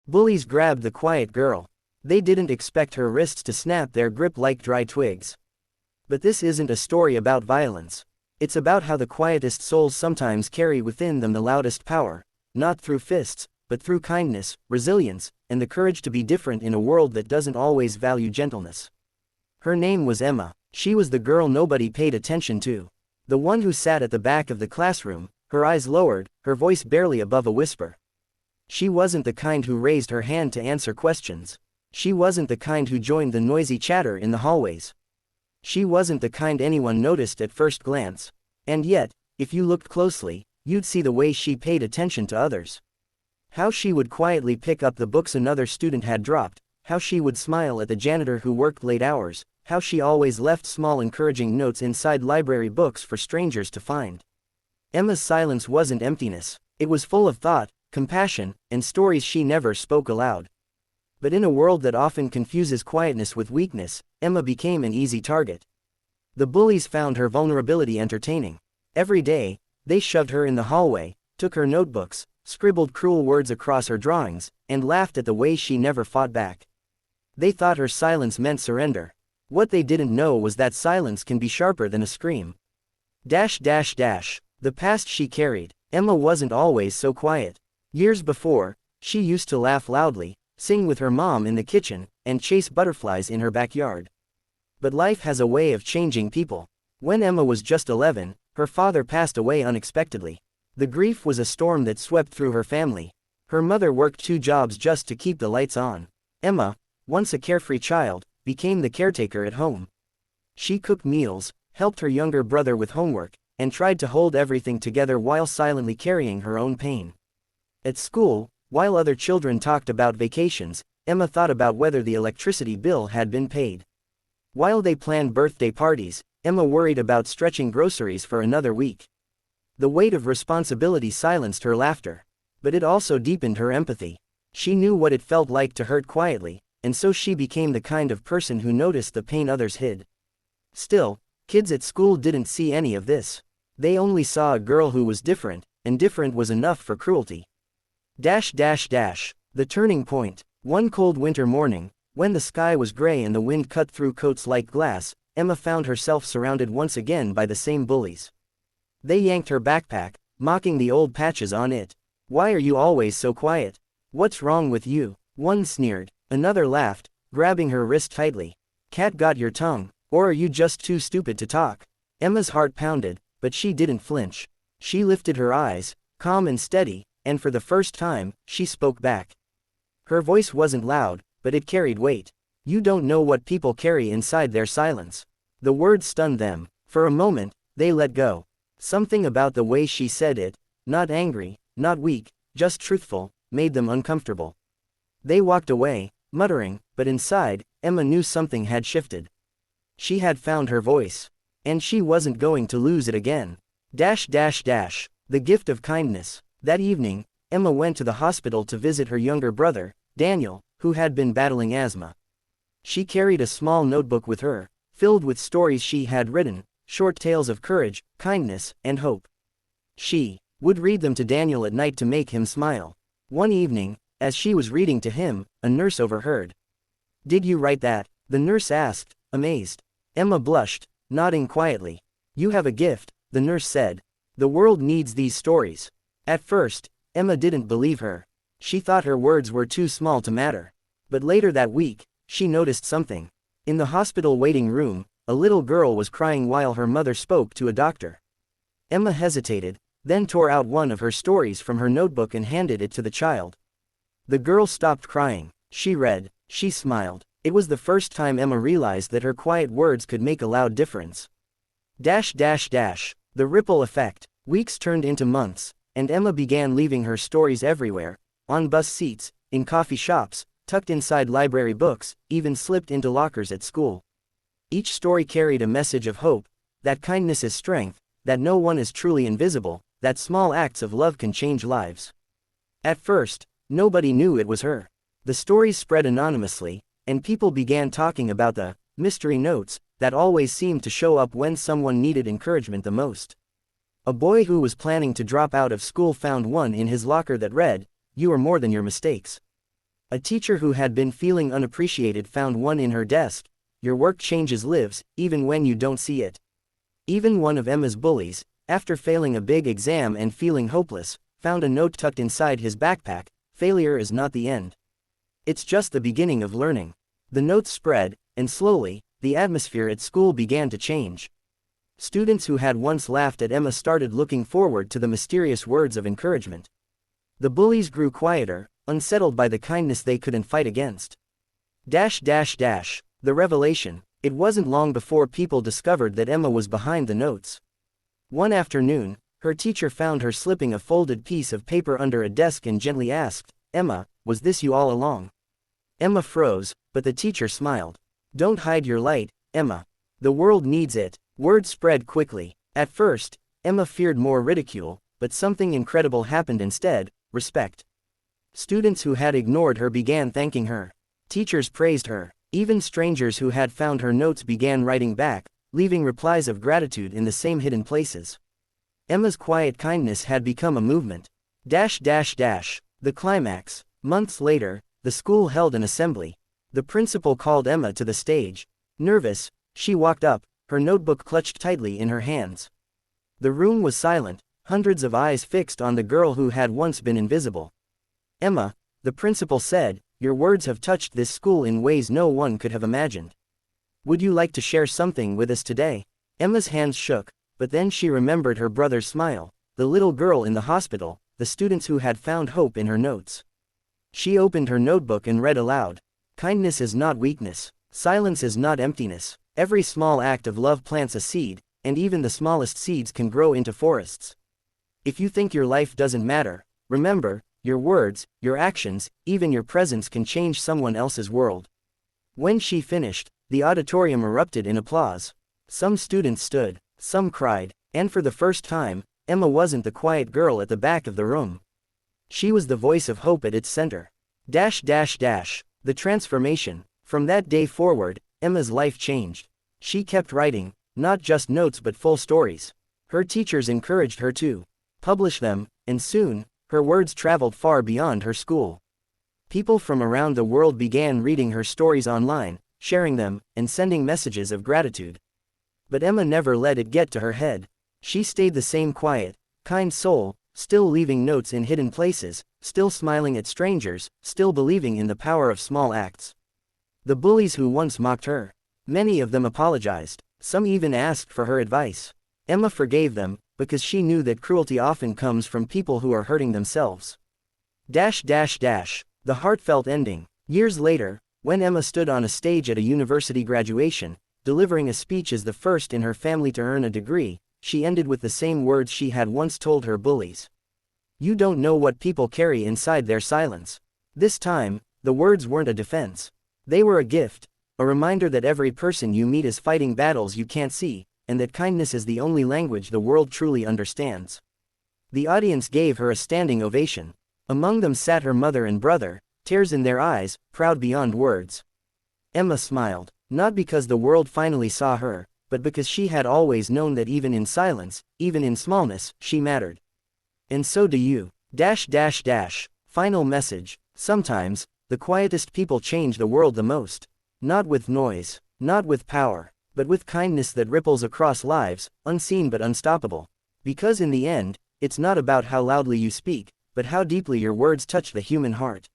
Bullies grabbed the quiet girl. They didn't expect her wrists to snap their grip like dry twigs. But this isn't a story about violence. It's about how the quietest souls sometimes carry within them the loudest power, not through fists, but through kindness, resilience, and the courage to be different in a world that doesn't always value gentleness. Her name was Emma. She was the girl nobody paid attention to. The one who sat at the back of the classroom, her eyes lowered, her voice barely above a whisper. She wasn't the kind who raised her hand to answer questions. She wasn't the kind who joined the noisy chatter in the hallways. She wasn't the kind anyone noticed at first glance. And yet, if you looked closely, you'd see the way she paid attention to others. How she would quietly pick up the books another student had dropped, how she would smile at the janitor who worked late hours, how she always left small encouraging notes inside library books for strangers to find. Emma's silence wasn't emptiness. It was full of thought, compassion, and stories she never spoke aloud. But in a world that often confuses quietness with weakness, Emma became an easy target. The bullies found her vulnerability entertaining. Every day, they shoved her in the hallway, took her notebooks, scribbled cruel words across her drawings, and laughed at the way she never fought back. They thought her silence meant surrender. What they didn't know was that silence can be sharper than a scream. The past she carried. Emma wasn't always so quiet. Years before, she used to laugh loudly, sing with her mom in the kitchen, and chase butterflies in her backyard. But life has a way of changing people. When Emma was just 11, her father passed away unexpectedly. The grief was a storm that swept through her family. Her mother worked 2 jobs just to keep the lights on. Emma, once a carefree child, became the caretaker at home. She cooked meals, helped her younger brother with homework, and tried to hold everything together while silently carrying her own pain. At school, while other children talked about vacations, Emma thought about whether the electricity bill had been paid. While they planned birthday parties, Emma worried about stretching groceries for another week. The weight of responsibility silenced her laughter. But it also deepened her empathy. She knew what it felt like to hurt quietly, and so she became the kind of person who noticed the pain others hid. Still, kids at school didn't see any of this. They only saw a girl who was different, and different was enough for cruelty. The turning point. One cold winter morning, when the sky was gray and the wind cut through coats like glass, Emma found herself surrounded once again by the same bullies. They yanked her backpack, mocking the old patches on it. "Why are you always so quiet? What's wrong with you?" One sneered. Another laughed, grabbing her wrist tightly. "Cat got your tongue, or are you just too stupid to talk?" Emma's heart pounded, but she didn't flinch. She lifted her eyes, calm and steady, and for the first time, she spoke back. Her voice wasn't loud, but it carried weight. "You don't know what people carry inside their silence." The words stunned them. For a moment, they let go. Something about the way she said it, not angry, not weak, just truthful, made them uncomfortable. They walked away, muttering, but inside, Emma knew something had shifted. She had found her voice. And she wasn't going to lose it again. The gift of kindness. That evening, Emma went to the hospital to visit her younger brother, Daniel, who had been battling asthma. She carried a small notebook with her, filled with stories she had written, short tales of courage, kindness, and hope. She would read them to Daniel at night to make him smile. One evening, as she was reading to him, a nurse overheard. "Did you write that?" the nurse asked, amazed. Emma blushed, nodding quietly. "You have a gift," the nurse said. "The world needs these stories." At first, Emma didn't believe her. She thought her words were too small to matter. But later that week, she noticed something. In the hospital waiting room, a little girl was crying while her mother spoke to a doctor. Emma hesitated, then tore out one of her stories from her notebook and handed it to the child. The girl stopped crying. She read. She smiled. It was the first time Emma realized that her quiet words could make a loud difference. The ripple effect. Weeks turned into months, and Emma began leaving her stories everywhere, on bus seats, in coffee shops, tucked inside library books, even slipped into lockers at school. Each story carried a message of hope, that kindness is strength, that no one is truly invisible, that small acts of love can change lives. At first, nobody knew it was her. The stories spread anonymously, and people began talking about the mystery notes that always seemed to show up when someone needed encouragement the most. A boy who was planning to drop out of school found one in his locker that read, "You are more than your mistakes." A teacher who had been feeling unappreciated found one in her desk. Your work changes lives, even when you don't see it. Even one of Emma's bullies, after failing a big exam and feeling hopeless, found a note tucked inside his backpack. Failure is not the end. It's just the beginning of learning. The note spread, and slowly, the atmosphere at school began to change. Students who had once laughed at Emma started looking forward to the mysterious words of encouragement. The bullies grew quieter, unsettled by the kindness they couldn't fight against. The revelation. It wasn't long before people discovered that Emma was behind the notes. One afternoon, her teacher found her slipping a folded piece of paper under a desk and gently asked, "Emma, was this you all along?" Emma froze, but the teacher smiled. "Don't hide your light, Emma. The world needs it." Word spread quickly. At first, Emma feared more ridicule, but something incredible happened instead: respect. Students who had ignored her began thanking her. Teachers praised her. Even strangers who had found her notes began writing back, leaving replies of gratitude in the same hidden places. Emma's quiet kindness had become a movement. The climax. Months later, the school held an assembly. The principal called Emma to the stage. Nervous, she walked up, her notebook clutched tightly in her hands. The room was silent, hundreds of eyes fixed on the girl who had once been invisible. "Emma," the principal said, "your words have touched this school in ways no one could have imagined. Would you like to share something with us today?" Emma's hands shook, but then she remembered her brother's smile, the little girl in the hospital, the students who had found hope in her notes. She opened her notebook and read aloud. "Kindness is not weakness. Silence is not emptiness. Every small act of love plants a seed, and even the smallest seeds can grow into forests. If you think your life doesn't matter, remember, your words, your actions, even your presence can change someone else's world." When she finished, the auditorium erupted in applause. Some students stood, some cried, and for the first time, Emma wasn't the quiet girl at the back of the room. She was the voice of hope at its center. The transformation. From that day forward, Emma's life changed. She kept writing, not just notes but full stories. Her teachers encouraged her to publish them, and soon, her words traveled far beyond her school. People from around the world began reading her stories online, sharing them, and sending messages of gratitude. But Emma never let it get to her head. She stayed the same quiet, kind soul, still leaving notes in hidden places, still smiling at strangers, still believing in the power of small acts. The bullies who once mocked her, many of them apologized, some even asked for her advice. Emma forgave them, because she knew that cruelty often comes from people who are hurting themselves. The heartfelt ending. Years later, when Emma stood on a stage at a university graduation, delivering a speech as the first in her family to earn a degree, she ended with the same words she had once told her bullies. "You don't know what people carry inside their silence." This time, the words weren't a defense. They were a gift, a reminder that every person you meet is fighting battles you can't see, and that kindness is the only language the world truly understands. The audience gave her a standing ovation. Among them sat her mother and brother, tears in their eyes, proud beyond words. Emma smiled, not because the world finally saw her, but because she had always known that even in silence, even in smallness, she mattered. And so do you. Final message. Sometimes, the quietest people change the world the most. Not with noise, not with power, but with kindness that ripples across lives, unseen but unstoppable. Because in the end, it's not about how loudly you speak, but how deeply your words touch the human heart.